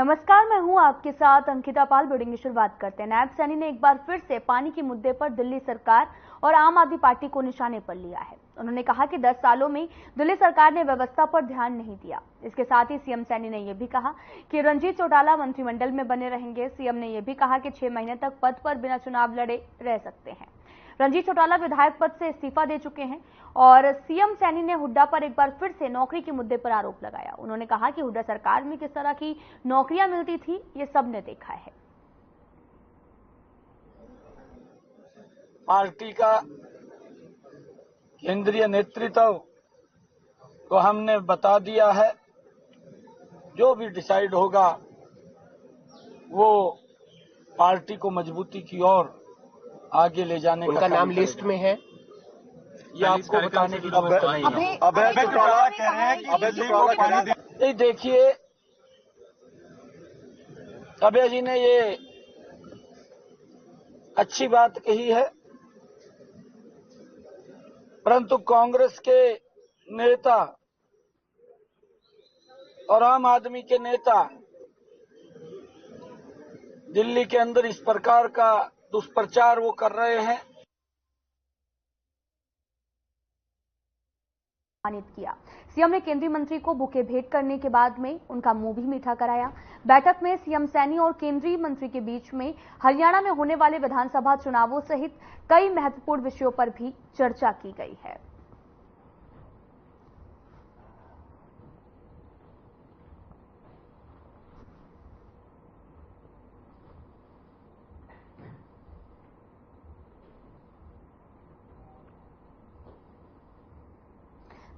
नमस्कार, मैं हूं आपके साथ अंकिता पाल। ब्रेकिंग की शुरुआत करते हैं। नायब सैनी ने एक बार फिर से पानी के मुद्दे पर दिल्ली सरकार और आम आदमी पार्टी को निशाने पर लिया है। उन्होंने कहा कि 10 सालों में दिल्ली सरकार ने व्यवस्था पर ध्यान नहीं दिया। इसके साथ ही सीएम सैनी ने यह भी कहा कि रणजीत चौटाला मंत्रिमंडल में बने रहेंगे। सीएम ने यह भी कहा कि 6 महीने तक पद पर बिना चुनाव लड़े रह सकते हैं। रणजीत चौटाला विधायक पद से इस्तीफा दे चुके हैं और सीएम सैनी ने हुड्डा पर एक बार फिर से नौकरी के मुद्दे पर आरोप लगाया। उन्होंने कहा कि हुड्डा सरकार में किस तरह की नौकरियां मिलती थी, ये सबने देखा है। पार्टी का केंद्रीय नेतृत्व को हमने बता दिया है, जो भी डिसाइड होगा वो पार्टी को मजबूती की ओर आगे ले जाने उनका नाम लिस्ट में है। ये आपको बताने की जरूरत नहीं है। अभय चौटाला कह रहे हैं कि अभय चौटाला कह रहे हैं। नहीं, देखिए, अभय जी ने ये अच्छी बात कही है, परंतु कांग्रेस के नेता और आम आदमी के नेता दिल्ली के अंदर इस प्रकार का दुष्प्रचार वो कर रहे हैं। किया। सीएम ने केंद्रीय मंत्री को बुके भेंट करने के बाद में उनका मुंह भी मीठा कराया। बैठक में सीएम सैनी और केंद्रीय मंत्री के बीच में हरियाणा में होने वाले विधानसभा चुनावों सहित कई महत्वपूर्ण विषयों पर भी चर्चा की गई है।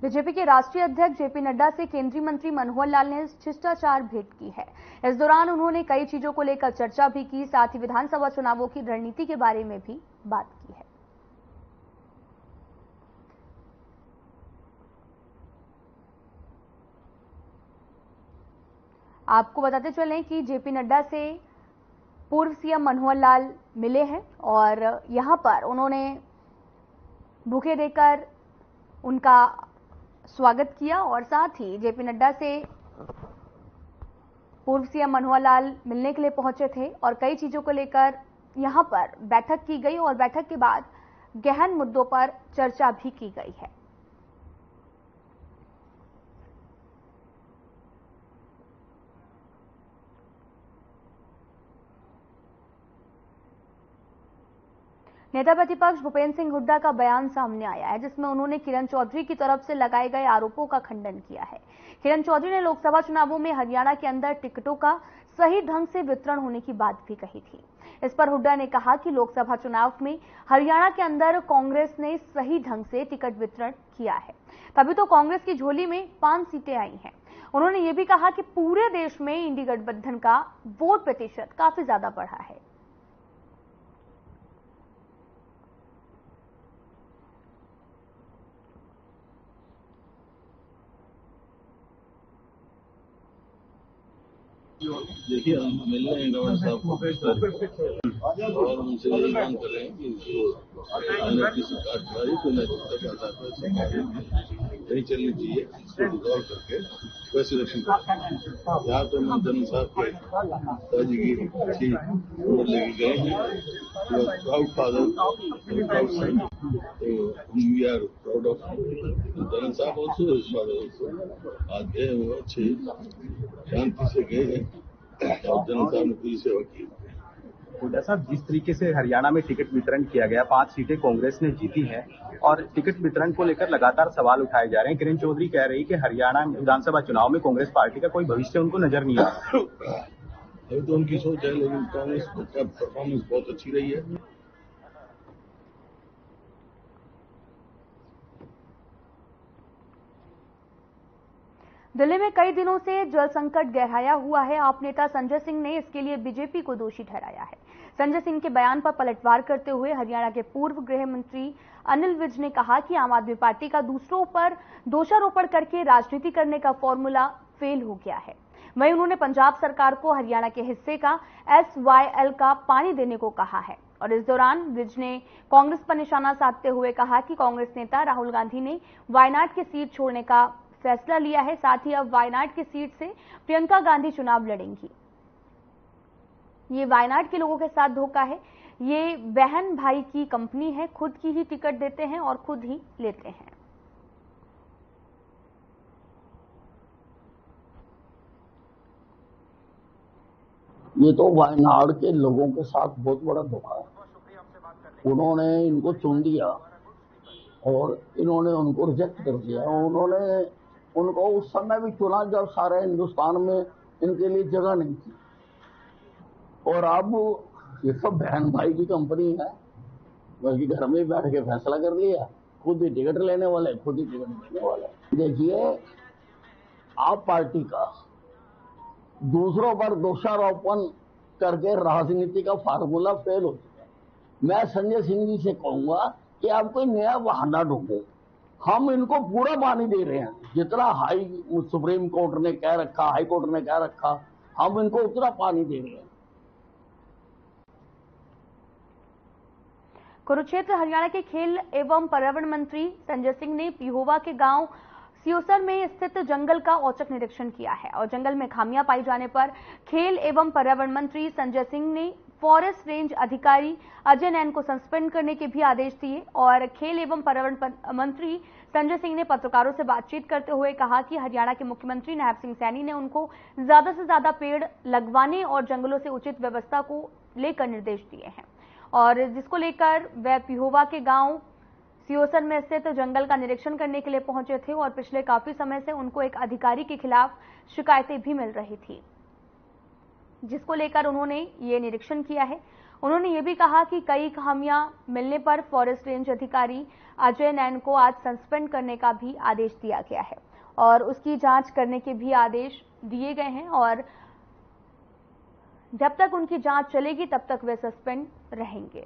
बीजेपी के राष्ट्रीय अध्यक्ष जेपी नड्डा से केंद्रीय मंत्री मनोहर लाल ने शिष्टाचार भेंट की है। इस दौरान उन्होंने कई चीजों को लेकर चर्चा भी की, साथ ही विधानसभा चुनावों की रणनीति के बारे में भी बात की है। आपको बताते चलें कि जेपी नड्डा से पूर्व सीएम मनोहर लाल मिले हैं और यहां पर उन्होंने बुके देकर उनका स्वागत किया और साथ ही जेपी नड्डा से पूर्व सीएम मनोहर लाल मिलने के लिए पहुंचे थे और कई चीजों को लेकर यहां पर बैठक की गई और बैठक के बाद गहन मुद्दों पर चर्चा भी की गई है। नेता प्रतिपक्ष भूपेंद्र सिंह हुड्डा का बयान सामने आया है, जिसमें उन्होंने किरण चौधरी की तरफ से लगाए गए आरोपों का खंडन किया है। किरण चौधरी ने लोकसभा चुनावों में हरियाणा के अंदर टिकटों का सही ढंग से वितरण होने की बात भी कही थी। इस पर हुड्डा ने कहा कि लोकसभा चुनाव में हरियाणा के अंदर कांग्रेस ने सही ढंग से टिकट वितरण किया है, तभी तो कांग्रेस की झोली में 5 सीटें आई हैं। उन्होंने ये भी कहा कि पूरे देश में इंडी गठबंधन का वोट प्रतिशत काफी ज्यादा बढ़ा है। देखिए, हम मिल रहे हैं गवर्नर साहब को और उनसे ये मांग कर रहे हैं कि मैंने किसी कार्यवाही को नैतिकता के आधार पर नहीं चलनी चाहिए, इसको रिजॉल्व करके वैसे इलेक्शन करें। यहाँ तो मैं जनरल साहब के पिताजी की अच्छी लेके गए हैं, प्राउड फादर, प्राउड सन, तो we are proud of general साहब ऑल्सो, हिज फादर ऑल्सो। आज गए वो अच्छे शांति से गए हैं और जनरल साहब ने पूरी सेवा की। हुड्डा साहब, जिस तरीके से हरियाणा में टिकट वितरण किया गया, 5 सीटें कांग्रेस ने जीती हैं और टिकट वितरण को लेकर लगातार सवाल उठाए जा रहे हैं। किरण चौधरी कह रही है कि हरियाणा विधानसभा चुनाव में कांग्रेस पार्टी का कोई भविष्य उनको नजर नहीं आ रहा। अभी तो उनकी सोच है, लेकिन कांग्रेस का परफॉर्मेंस बहुत अच्छी रही है। दिल्ली में कई दिनों से जल संकट गहराया हुआ है। आप नेता संजय सिंह ने इसके लिए बीजेपी को दोषी ठहराया है। संजय सिंह के बयान पर पलटवार करते हुए हरियाणा के पूर्व गृह मंत्री अनिल विज ने कहा कि आम आदमी पार्टी का दूसरों पर दोषारोपण करके राजनीति करने का फॉर्मूला फेल हो गया है। वहीं उन्होंने पंजाब सरकार को हरियाणा के हिस्से का SYL का पानी देने को कहा है और इस दौरान विज ने कांग्रेस पर निशाना साधते हुए कहा कि कांग्रेस नेता राहुल गांधी ने वायनाड की सीट छोड़ने का फैसला लिया है। साथ ही अब वायनाड की सीट से प्रियंका गांधी चुनाव लड़ेंगी। ये वायनाड के लोगों के साथ धोखा है। ये बहन भाई की कंपनी है, खुद की ही टिकट देते हैं और खुद ही लेते हैं। ये तो वायनाड के लोगों के साथ बहुत बड़ा धोखा है। उन्होंने इनको चुन दिया और इन्होंने उनको रिजेक्ट कर दिया। उन्होंने उनको उस समय भी चुना जब सारे हिंदुस्तान में इनके लिए जगह नहीं थी। और अब ये सब बहन भाई की कंपनी है, बल्कि घर में बैठ के फैसला कर लिया, खुद ही टिकट लेने वाले, खुद ही टिकट देने वाले। देखिए, आप पार्टी का दूसरों पर दोषारोपण करके राजनीति का फार्मूला फेल हो चुका है। मैं संजय सिंह जी से कहूंगा कि आप कोई नया बहाना ढूंढो। हम इनको पूरा पानी दे रहे हैं, जितना सुप्रीम कोर्ट ने कह रखा, हाई कोर्ट ने कह रखा, हम इनको उतना पानी दे रहे हैं। कुरुक्षेत्र हरियाणा के खेल एवं पर्यावरण मंत्री संजय सिंह ने पिहोवा के गांव सियोसर में स्थित जंगल का औचक निरीक्षण किया है और जंगल में खामियां पाई जाने पर खेल एवं पर्यावरण मंत्री संजय सिंह ने फॉरेस्ट रेंज अधिकारी अजय नैन को सस्पेंड करने के भी आदेश दिए। और खेल एवं पर्यावरण मंत्री संजय सिंह ने पत्रकारों से बातचीत करते हुए कहा कि हरियाणा के मुख्यमंत्री नायब सिंह सैनी ने उनको ज्यादा से ज्यादा पेड़ लगवाने और जंगलों से उचित व्यवस्था को लेकर निर्देश दिए हैं, और जिसको लेकर वह पिहोवा के गांव सियोसर में स्थित जंगल का निरीक्षण करने के लिए पहुंचे थे और पिछले काफी समय से उनको एक अधिकारी के खिलाफ शिकायतें भी मिल रही थी, जिसको लेकर उन्होंने ये निरीक्षण किया है। उन्होंने ये भी कहा कि कई खामियां मिलने पर फॉरेस्ट रेंज अधिकारी अजय नैन को आज सस्पेंड करने का भी आदेश दिया गया है और उसकी जांच करने के भी आदेश दिए गए हैं, और जब तक उनकी जांच चलेगी तब तक वे सस्पेंड रहेंगे।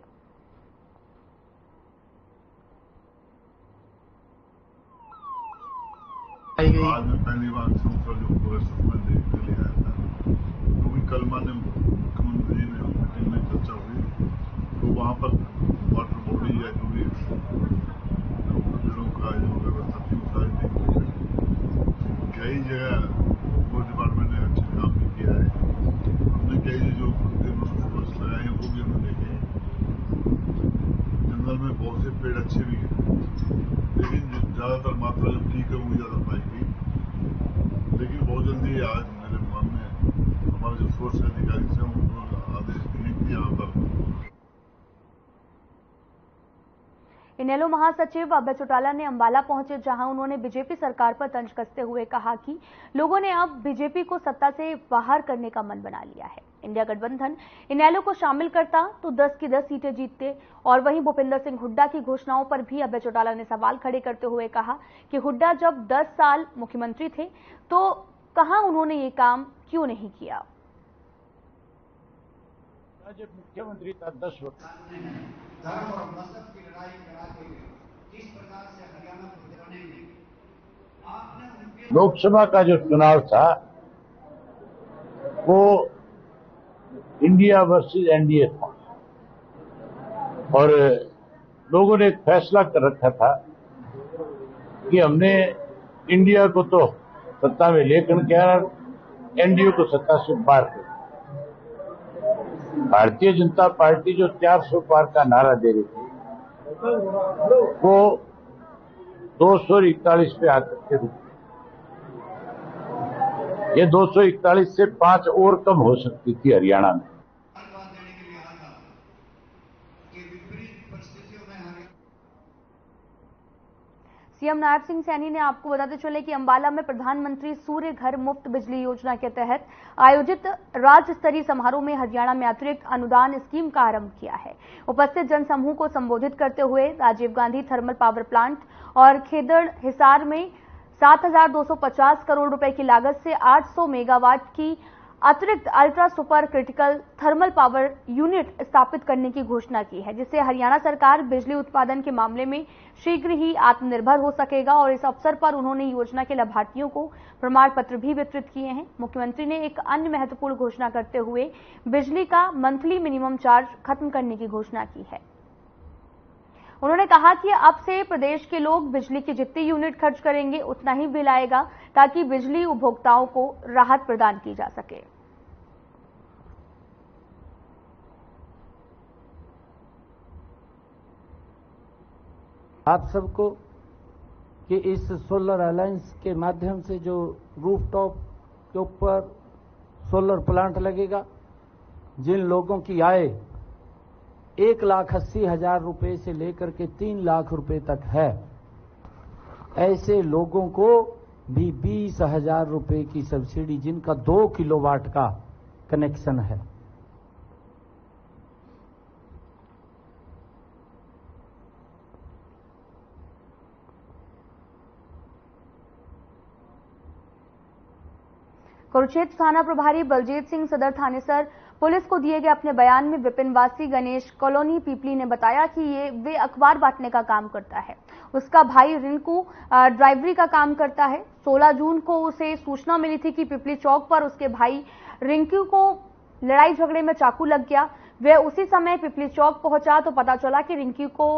आज मैं पहली बार जो फॉरेस्ट में देखने लिए आया था, क्योंकि कल मैंने मुख्यमंत्री जी ने मीटिंग में चर्चा हुई, तो वहाँ पर वाटर बॉडी या जो भी पेड़ों का जो व्यवस्था थी सारी देखी। कई जगह वो डिपार्टमेंट ने अच्छे काम भी किया है। हमने कई जो फॉरेस्ट लगाए हैं वो भी हमने देखे हैं। जंगल में बहुत से पेड़ अच्छे भी हैं, लेकिन ज्यादातर मात्रा जब ठीक है वो ज्यादा पाएगी। लेकिन बहुत जल्दी आज मेरे मन में हमारे जो फोर्स अधिकारी से उनको आदेश दिए कि यहाँ पर इनेलो महासचिव अभय चौटाला ने अंबाला पहुंचे, जहां उन्होंने बीजेपी सरकार पर तंज कसते हुए कहा कि लोगों ने अब बीजेपी को सत्ता से बाहर करने का मन बना लिया है। इंडिया गठबंधन इनेलो को शामिल करता तो 10 की 10 सीटें जीतते। और वहीं भूपेंद्र सिंह हुड्डा की घोषणाओं पर भी अभय चौटाला ने सवाल खड़े करते हुए कहा कि हुड्डा जब 10 साल मुख्यमंत्री थे तो कहां उन्होंने ये काम क्यों नहीं किया। जब मुख्यमंत्री था 10 वक्त धर्म और मजहब की लड़ाई कराते हुए जिस प्रकार से हरियाणा को बनेंगे, आपने लोकसभा का जो चुनाव था वो इंडिया वर्सेस एनडीए था और लोगों ने एक फैसला कर रखा था कि हमने इंडिया को तो सत्ता में लेकर क्या, एनडीए को सत्ता से पार कर। भारतीय जनता पार्टी जो 400 पार का नारा दे रही थी वो 241 पे आकर के रुकी। ये 241 से 5 और कम हो सकती थी हरियाणा में। सीएम नायब सिंह सैनी ने आपको बताते चले कि अंबाला में प्रधानमंत्री सूर्य घर मुफ्त बिजली योजना के तहत आयोजित राज्य स्तरीय समारोह में हरियाणा में अतिरिक्त अनुदान स्कीम का आरंभ किया है। उपस्थित जनसमूह को संबोधित करते हुए Rajiv Gandhi thermal power plant और खेदड़ हिसार में 7,250 करोड़ रुपए की लागत से 800 मेगावाट की अतिरिक्त ultra super critical thermal power unit स्थापित करने की घोषणा की है, जिससे हरियाणा सरकार बिजली उत्पादन के मामले में शीघ्र ही आत्मनिर्भर हो सकेगा। और इस अवसर पर उन्होंने योजना के लाभार्थियों को प्रमाण पत्र भी वितरित किए हैं। मुख्यमंत्री ने एक अन्य महत्वपूर्ण घोषणा करते हुए बिजली का मंथली मिनिमम चार्ज खत्म करने की घोषणा की है। उन्होंने कहा कि अब से प्रदेश के लोग बिजली की जितनी यूनिट खर्च करेंगे उतना ही बिल आएगा, ताकि बिजली उपभोक्ताओं को राहत प्रदान की जा सके। आप सबको कि इस सोलर अलायंस के माध्यम से जो रूफटॉप के ऊपर सोलर प्लांट लगेगा, जिन लोगों की आय 1,80,000 रुपए से लेकर के 3 लाख रुपए तक है, ऐसे लोगों को भी 20,000 रुपए की सब्सिडी, जिनका 2 किलोवाट का कनेक्शन है। कुरुक्षेत्र थाना प्रभारी बलजीत सिंह सदर थानेसर पुलिस को दिए गए अपने बयान में विपिनवासी गणेश कॉलोनी पीपली ने बताया कि वे अखबार बांटने का काम करता है। उसका भाई रिंकू ड्राइवरी का काम करता है। 16 जून को उसे सूचना मिली थी कि पिपली चौक पर उसके भाई रिंकू को लड़ाई झगड़े में चाकू लग गया। वह उसी समय पिपली चौक पहुंचा तो पता चला कि रिंकू को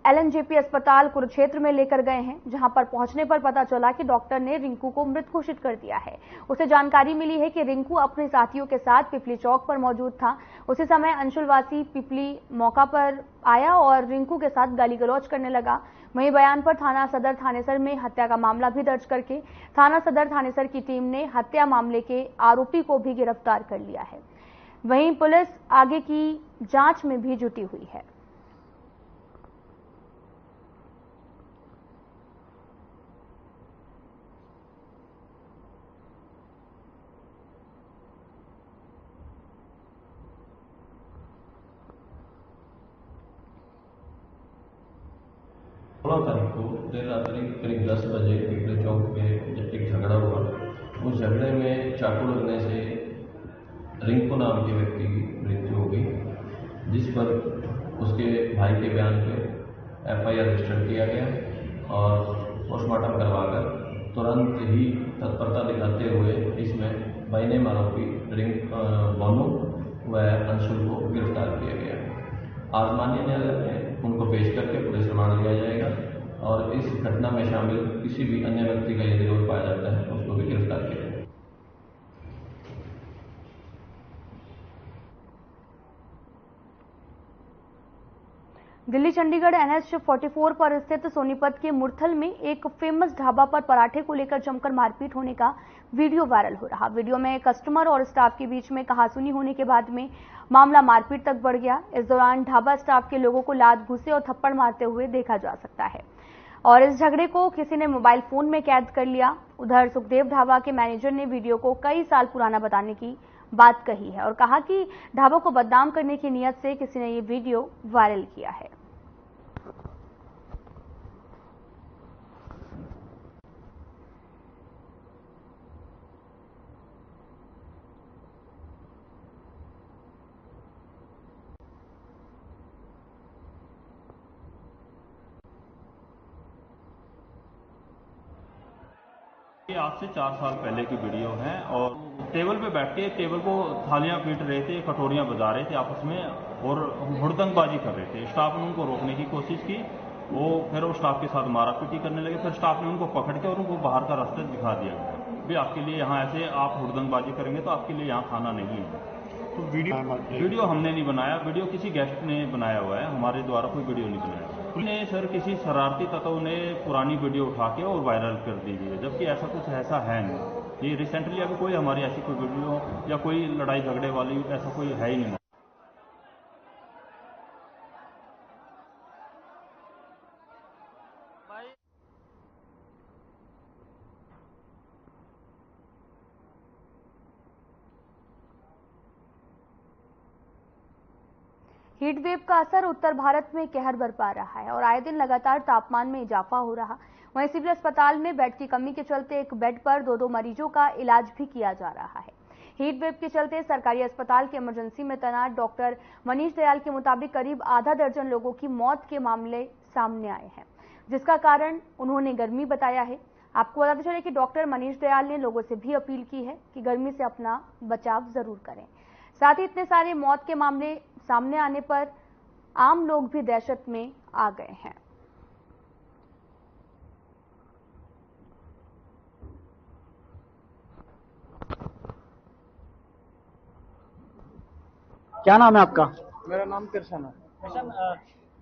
LNJP अस्पताल कुरुक्षेत्र में लेकर गए हैं, जहां पर पहुंचने पर पता चला कि डॉक्टर ने रिंकू को मृत घोषित कर दिया है। उसे जानकारी मिली है कि रिंकू अपने साथियों के साथ पिपली चौक पर मौजूद था। उसी समय अंशुलवासी पिपली मौका पर आया और रिंकू के साथ गाली गलौज करने लगा। वहीं बयान पर थाना सदर थानेसर में हत्या का मामला भी दर्ज करके थाना सदर थानेसर की टीम ने हत्या मामले के आरोपी को भी गिरफ्तार कर लिया है। वहीं पुलिस आगे की जांच में भी जुटी हुई है। तारीख को देर रात्रि करीब 10 बजे पिपली चौक पे एक झगड़ा हुआ। उस झगड़े में चाकू लगने से रिंकू नाम के व्यक्ति की मृत्यु हो गई, जिस पर उसके भाई के बयान पे FIR रजिस्टर किया गया और पोस्टमार्टम करवाकर तुरंत ही तत्परता दिखाते हुए इसमें बाइने आरोपी बोनू व अंशुल को गिरफ्तार किया गया। आज माननीय न्यायालय में उनको पेश करके पुलिस रिमांड लिया जाएगा और इस घटना में शामिल किसी भी अन्य व्यक्ति का यदि दोष पाया जाता है उसको भी गिरफ्तार किया जाएगा। दिल्ली चंडीगढ़ NH 44 पर स्थित सोनीपत के मुरथल में एक फेमस ढाबा पर पराठे को लेकर जमकर मारपीट होने का वीडियो वायरल हो रहा। वीडियो में कस्टमर और स्टाफ के बीच में कहासुनी होने के बाद में मामला मारपीट तक बढ़ गया। इस दौरान ढाबा स्टाफ के लोगों को लात घुसे और थप्पड़ मारते हुए देखा जा सकता है और इस झगड़े को किसी ने मोबाइल फोन में कैद कर लिया। उधर सुखदेव ढाबा के मैनेजर ने वीडियो को कई साल पुराना बताने की बात कही है और कहा कि ढाबा को बदनाम करने की नियत से किसी ने ये वीडियो वायरल किया है। ये आज से 4 साल पहले की वीडियो है और टेबल पे बैठ के टेबल को थालियां पीट रहे थे, कटोरियां बजा रहे थे आपस में और हुड़दंगबाजी कर रहे थे। स्टाफ ने उनको रोकने की कोशिश की, फिर वो स्टाफ के साथ मारापीटी करने लगे। फिर स्टाफ ने उनको पकड़ के और उनको बाहर का रास्ता दिखा दिया गया, भी आपके लिए यहाँ ऐसे आप हुड़दंगबाजी करेंगे तो आपके लिए यहाँ खाना नहीं है। तो वीडियो हमने नहीं बनाया, वीडियो किसी गेस्ट ने बनाया हुआ है, हमारे द्वारा कोई वीडियो नहीं बनाया। ने सर किसी शरारती तत्व ने पुरानी वीडियो उठा के और वायरल कर दी है, जबकि ऐसा कुछ ऐसा है नहीं। ये रिसेंटली अभी कोई हमारी ऐसी कोई वीडियो या कोई लड़ाई झगड़े वाली ऐसा कोई है ही नहीं। हीट वेव का असर उत्तर भारत में कहर बरपा रहा है और आए दिन लगातार तापमान में इजाफा हो रहा। वहीं सिविल अस्पताल में बेड की कमी के चलते एक बेड पर 2-2 मरीजों का इलाज भी किया जा रहा है। हीट वेव के चलते सरकारी अस्पताल के इमरजेंसी में तैनात डॉक्टर मनीष दयाल के मुताबिक करीब आधा दर्जन लोगों की मौत के मामले सामने आए हैं, जिसका कारण उन्होंने गर्मी बताया है। आपको बताते चले कि डॉक्टर मनीष दयाल ने लोगों से भी अपील की है कि गर्मी से अपना बचाव जरूर करें। साथ ही इतने सारे मौत के मामले सामने आने पर आम लोग भी दहशत में आ गए हैं। क्या नाम है आपका? मेरा नाम कृष्ण है। कृष्ण,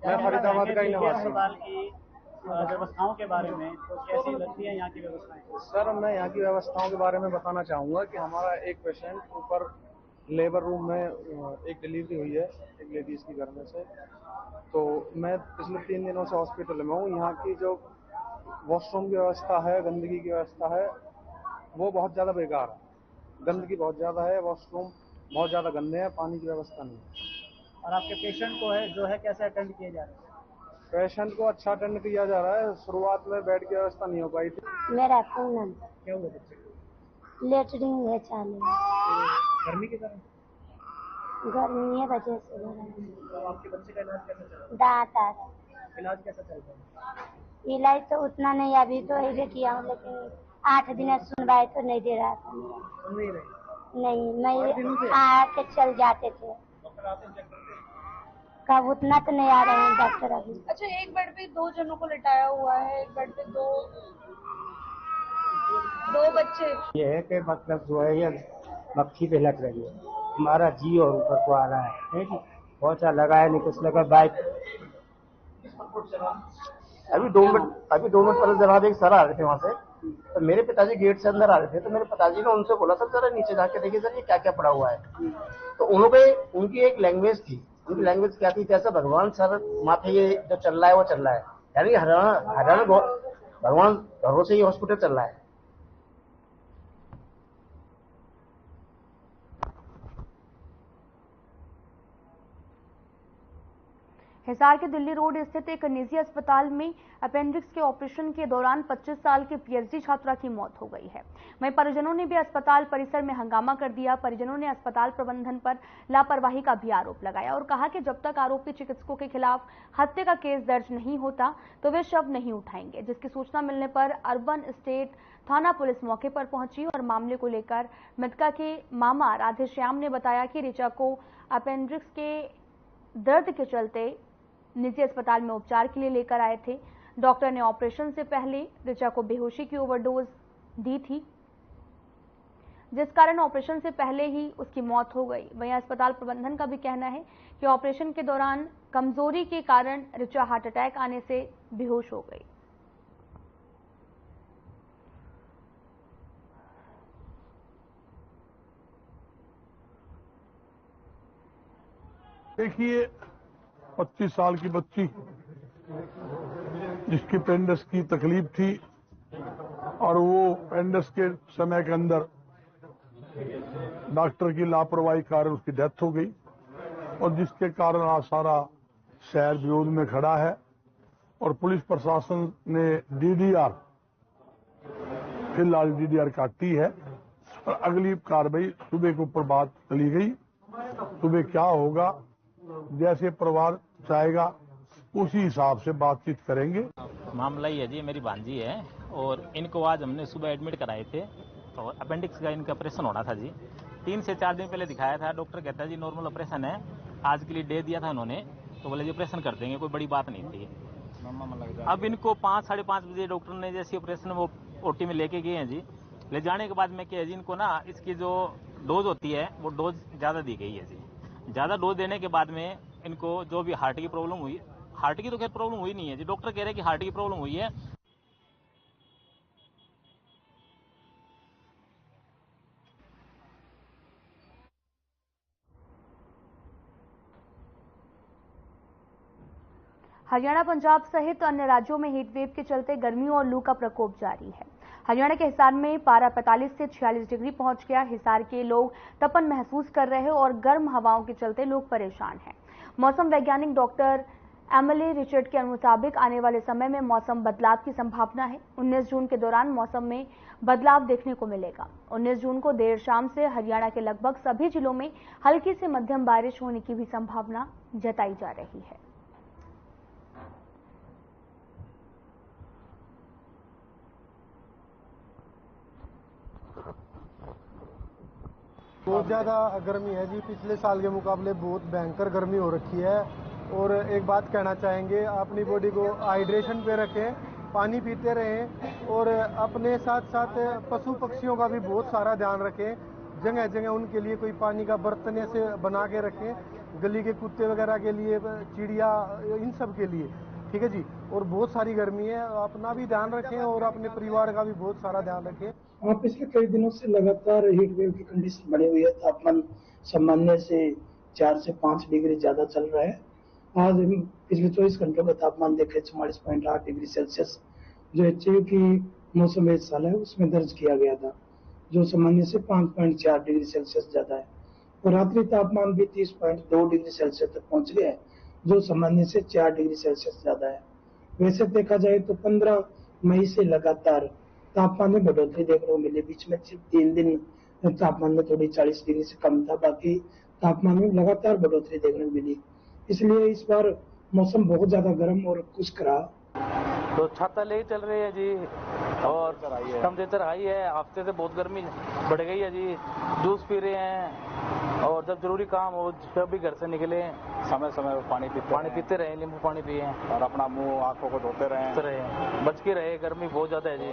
मैं फरीदाबाद का ही निवासी हूं। व्यवस्थाओं के बारे में, तो कैसी लगती है यहाँ की व्यवस्थाएं? सर, मैं यहाँ की व्यवस्थाओं के बारे में बताना चाहूँगा कि हमारा एक पेशेंट ऊपर लेबर रूम में एक डिलीवरी हुई है एक लेडीज की घर में से। तो मैं पिछले 3 दिनों से हॉस्पिटल में हूँ। यहाँ की जो वॉशरूम की व्यवस्था है, गंदगी की व्यवस्था है, वो बहुत ज़्यादा बेकार है। गंदगी बहुत ज़्यादा है, वॉशरूम बहुत ज़्यादा गंदे हैं, पानी की व्यवस्था नहीं है। और आपके पेशेंट को है कैसे अटेंड किए जा रहे हैं? पेशेंट को अच्छा अटेंड किया जा रहा है। शुरुआत में बेड की व्यवस्था नहीं हो पाई थी। मेरा पूनम क्या हुआ बच्चे को? लेटरिंग है चालू। गर्मी के कारण? गर्मी है वजह से। तो आपके बच्चे का इलाज कैसा चल रहा है? दांत इलाज कैसा चल रहा है? इलाज तो उतना नहीं, अभी तो ऐसे किया हूँ, लेकिन 8 दिन सुनवाई तो नहीं दे रहा था। सुन नहीं रही? नहीं, मैं आके चल जाते थे। डॉक्टर आते चेक करते? कब उतना तो नहीं आ रहे हैं डॉक्टर अभी। अच्छा, एक बेड पे 2 जनों को लिटाया हुआ है, एक बेड पे दो बच्चे। ये है कि मतलब जो है ये मक्खी पे लग रही है, हमारा जी और ऊपर को आ रहा है कि बहुत सा लगाया नहीं, कुछ लगा बाइक। अभी 2 मिनट पहले जनाब एक सर आ रहे थे वहाँ से, तो मेरे पिताजी गेट से अंदर आ रहे थे, तो मेरे पिताजी ने उनसे बोला सर जरा नीचे जाके देखिए सर ये क्या क्या पड़ा हुआ है। तो उनकी एक लैंग्वेज थी, उनकी लैंग्वेज क्या थी, जैसा भगवान सर माथे ये जो चल रहा है वो चल रहा है, यानी हरियाणा भगवान घरों से ये हॉस्पिटल चल रहा है। हिसार के दिल्ली रोड स्थित एक निजी अस्पताल में अपेंडिक्स के ऑपरेशन के दौरान 25 साल की पीएचडी छात्रा की मौत हो गई है। वहीं परिजनों ने भी अस्पताल परिसर में हंगामा कर दिया। परिजनों ने अस्पताल प्रबंधन पर लापरवाही का भी आरोप लगाया और कहा कि जब तक आरोपी चिकित्सकों के खिलाफ हत्या का केस दर्ज नहीं होता तो वे शव नहीं उठाएंगे। जिसकी सूचना मिलने पर अर्बन स्टेट थाना पुलिस मौके पर पहुंची और मामले को लेकर मृतका के मामा राधेश्याम ने बताया कि ऋचा को अपेंडिक्स के दर्द के चलते निजी अस्पताल में उपचार के लिए लेकर आए थे। डॉक्टर ने ऑपरेशन से पहले ऋचा को बेहोशी की ओवरडोज दी थी, जिस कारण ऑपरेशन से पहले ही उसकी मौत हो गई। वहीं अस्पताल प्रबंधन का भी कहना है कि ऑपरेशन के दौरान कमजोरी के कारण ऋचा हार्ट अटैक आने से बेहोश हो गई। देखिए 25 साल की बच्ची जिसकी अपेंडिक्स की तकलीफ थी और वो अपेंडिक्स के समय के अंदर डॉक्टर की लापरवाही के कारण उसकी डेथ हो गई और जिसके कारण आज सारा शहर विरोध में खड़ा है और पुलिस प्रशासन ने डीडीआर फिलहाल डीडीआर काटी है और अगली कार्रवाई सुबह के ऊपर बात चली गई। सुबह क्या होगा जैसे परिवार चाहेगा उसी हिसाब से बातचीत करेंगे। मामला ये है जी, मेरी भांजी है और इनको आज हमने सुबह एडमिट कराए थे और अपेंडिक्स का इनका ऑपरेशन होना था जी। 3 से 4 दिन पहले दिखाया था, डॉक्टर कहता है जी नॉर्मल ऑपरेशन है, आज के लिए डे दिया था उन्होंने, तो बोले जी ऑपरेशन कर देंगे, कोई बड़ी बात नहीं थी। अब इनको 5 साढ़े 5 बजे डॉक्टर ने जैसे ऑपरेशन वो ओटी में लेके गए हैं जी। ले जाने के बाद में क्या है जी, इनको ना इसकी जो डोज होती है वो डोज ज़्यादा दी गई है जी। ज़्यादा डोज देने के बाद में इनको जो भी हार्ट की प्रॉब्लम हुई, हार्ट की तो खैर प्रॉब्लम हुई नहीं है जी, डॉक्टर कह रहे हैं कि हार्ट की प्रॉब्लम हुई है। हरियाणा, पंजाब सहित अन्य राज्यों में हीट वेव के चलते गर्मी और लू का प्रकोप जारी है। हरियाणा के हिसार में पारा 45 से 46 डिग्री पहुंच गया। हिसार के लोग तपन महसूस कर रहे हैं और गर्म हवाओं के चलते लोग परेशान हैं। मौसम वैज्ञानिक डॉक्टर एमिली रिचर्ड के मुताबिक आने वाले समय में मौसम बदलाव की संभावना है। 19 जून के दौरान मौसम में बदलाव देखने को मिलेगा। 19 जून को देर शाम से हरियाणा के लगभग सभी जिलों में हल्की से मध्यम बारिश होने की भी संभावना जताई जा रही है। बहुत ज़्यादा गर्मी है जी, पिछले साल के मुकाबले बहुत भयंकर गर्मी हो रखी है। और एक बात कहना चाहेंगे, अपनी बॉडी को हाइड्रेशन पे रखें, पानी पीते रहें और अपने साथ साथ पशु पक्षियों का भी बहुत सारा ध्यान रखें। जगह जगह उनके लिए कोई पानी का बर्तन ऐसे बना के रखें, गली के कुत्ते वगैरह के लिए, चिड़िया, इन सब के लिए, ठीक है जी। और बहुत सारी गर्मी है, अपना भी ध्यान रखें और अपने परिवार का भी बहुत सारा ध्यान रखें। पिछले कई दिनों से लगातार हीट वेव की कंडीशन बनी हुई है। तापमान सामान्य से 4 से 5 डिग्री ज्यादा चल रहा है। आज पिछले 24 घंटों का तापमान देखें 44.8 डिग्री सेल्सियस, जो एचयू की मौसम वेधशाला है उसमें दर्ज किया गया था, जो सामान्य से 5.4 डिग्री सेल्सियस ज्यादा है। और रात्रि तापमान भी 30.2 डिग्री सेल्सियस तक पहुंच गया है, जो सामान्य से 4 डिग्री सेल्सियस ज्यादा है। वैसे देखा जाए तो 15 मई से लगातार तापमान में बढ़ोतरी देखने को मिली। बीच में सिर्फ 3 दिन तापमान में थोड़ी 40 डिग्री से कम था, बाकी तापमान में लगातार बढ़ोतरी देखने को मिली। इसलिए इस बार मौसम बहुत ज्यादा गर्म और खुश्क रहा। तो छाता ले चल रहे हैं जी, और टेम्परेचर हाई है। हफ्ते से बहुत गर्मी बढ़ गई है जी। जूस पी रहे हैं, और जब जरूरी काम हो तब भी घर से निकले, समय समय पर पानी पीते रहे, नींबू पानी पिए और अपना मुंह आंखों को धोते रहे, बच के रहे। गर्मी बहुत ज्यादा है जी।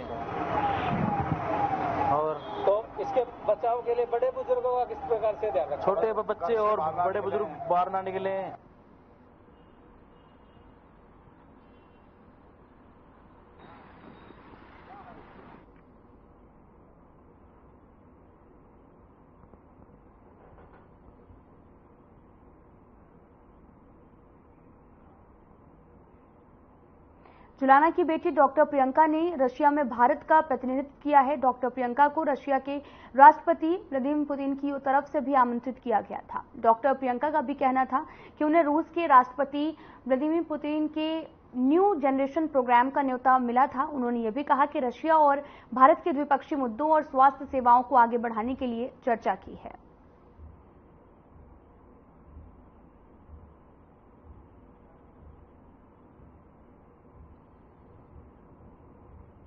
और तो इसके बचाव के लिए बड़े बुजुर्गों का किस प्रकार से ध्यान रखें? छोटे बच्चे और बड़े बुजुर्ग बाहर ना निकले। जुलाना की बेटी डॉक्टर प्रियंका ने रशिया में भारत का प्रतिनिधित्व किया है। डॉक्टर प्रियंका को रशिया के राष्ट्रपति व्लादिमीर पुतिन की तरफ से भी आमंत्रित किया गया था। डॉक्टर प्रियंका का भी कहना था कि उन्हें रूस के राष्ट्रपति व्लादिमीर पुतिन के न्यू जनरेशन प्रोग्राम का न्योता मिला था। उन्होंने ये भी कहा कि रशिया और भारत के द्विपक्षीय मुद्दों और स्वास्थ्य सेवाओं को आगे बढ़ाने के लिए चर्चा की है।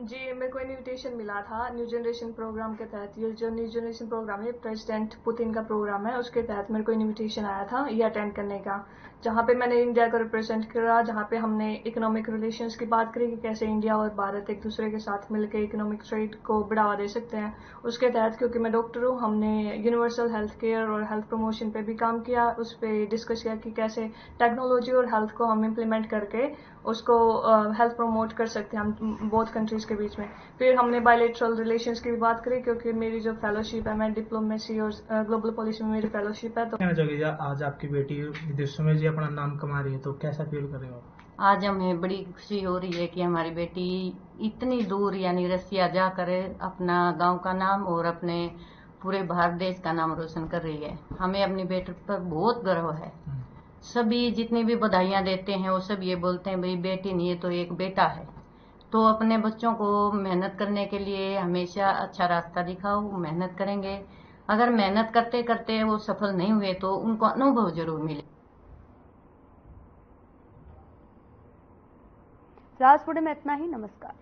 जी, मेरे को इनविटेशन मिला था न्यू जनरेशन प्रोग्राम के तहत। ये जो न्यू जनरेशन प्रोग्राम है प्रेसिडेंट पुतिन का प्रोग्राम है, उसके तहत मेरे को इनविटेशन आया था ये अटेंड करने का, जहाँ पे मैंने इंडिया को रिप्रेजेंट करा, जहाँ पे हमने इकोनॉमिक रिलेशंस की बात करी कि कैसे इंडिया और भारत एक दूसरे के साथ मिलकर इकोनॉमिक ट्रेड को बढ़ावा दे सकते हैं। उसके तहत क्योंकि मैं डॉक्टर हूँ, हमने यूनिवर्सल हेल्थ केयर और हेल्थ प्रमोशन पे भी काम किया। उस पर डिस्कस किया कि कैसे टेक्नोलॉजी और हेल्थ को हम इम्प्लीमेंट करके उसको हेल्थ प्रमोट कर सकते हैं हम बोथ कंट्रीज के बीच में। फिर हमने बायलैटरल रिलेशंस की भी बात करी, क्योंकि मेरी जो फेलोशिप है, मैं डिप्लोमेसी और ग्लोबल पॉलिसी में मेरी फेलोशिप है। तो कहना चाहोगे आज आपकी बेटी विदेशों में जी अपना नाम कमा रही है, तो कैसा फील कर रहे हो? आज हमें बड़ी खुशी हो रही है कि हमारी बेटी इतनी दूर यानी रसिया जाकर अपना गांव का नाम और अपने पूरे भारत देश का नाम रोशन कर रही है। हमें अपनी बेटी पर बहुत गर्व है। सभी जितनी भी बधाइयां देते हैं वो सब ये बोलते हैं भाई बेटी नहीं है तो एक बेटा है। तो अपने बच्चों को मेहनत करने के लिए हमेशा अच्छा रास्ता दिखाओ, मेहनत करेंगे। अगर मेहनत करते करते वो सफल नहीं हुए तो उनको अनुभव जरूर मिले। राजपुर में इतना ही। नमस्कार।